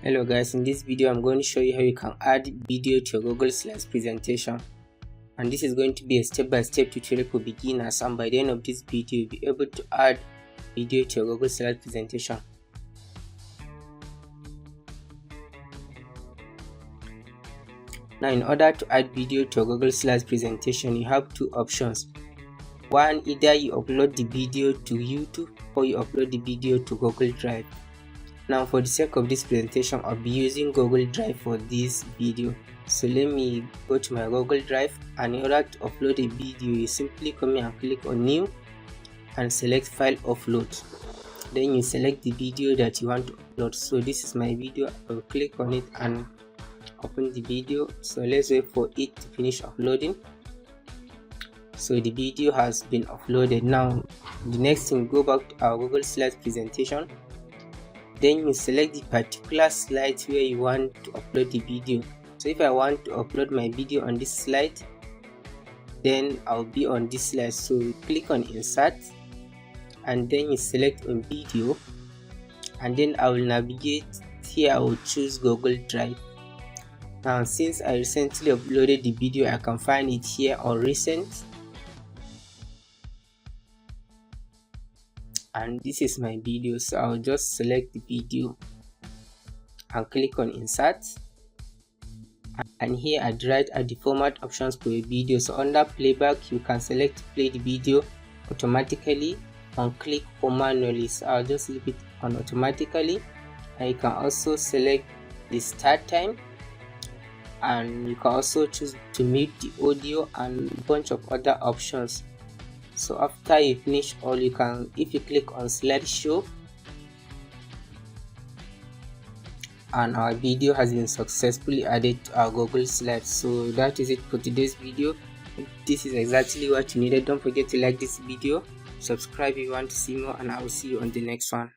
Hello guys, in this video I'm going to show you how you can add video to your Google Slides presentation, and this is going to be a step-by-step tutorial for beginners, and by the end of this video you'll be able to add video to your Google Slides presentation. Now, in order to add video to your Google Slides presentation, you have two options. One, either you upload the video to YouTube or you upload the video to Google Drive. Now, for the sake of this presentation, I'll be using Google Drive for this video. So let me go to my Google Drive, and in order to upload a video, you simply come here and click on New and select File Upload. Then you select the video that you want to upload. So this is my video. I'll click on it and open the video. So let's wait for it to finish uploading. So the video has been uploaded. Now the next thing, go back to our Google Slides presentation. Then you select the particular slide where you want to upload the video. So if I want to upload my video on this slide, then I'll be on this slide. So you click on Insert, and then you select on Video, and then I will navigate here. I will choose Google Drive. Now, since I recently uploaded the video, I can find it here on Recent, and this is my video. So I'll just select the video and click on Insert, and here at the right are the format options for a video. So under Playback, you can select to play the video automatically and click on manually. So I'll just leave it on automatically, and you can also select the start time, and you can also choose to mute the audio and a bunch of other options. So after you finish all, you can, if you click on slideshow, and our video has been successfully added to our Google Slides. So that is it for today's video. This is exactly what you needed. Don't forget to like this video, subscribe if you want to see more, and I will see you on the next one.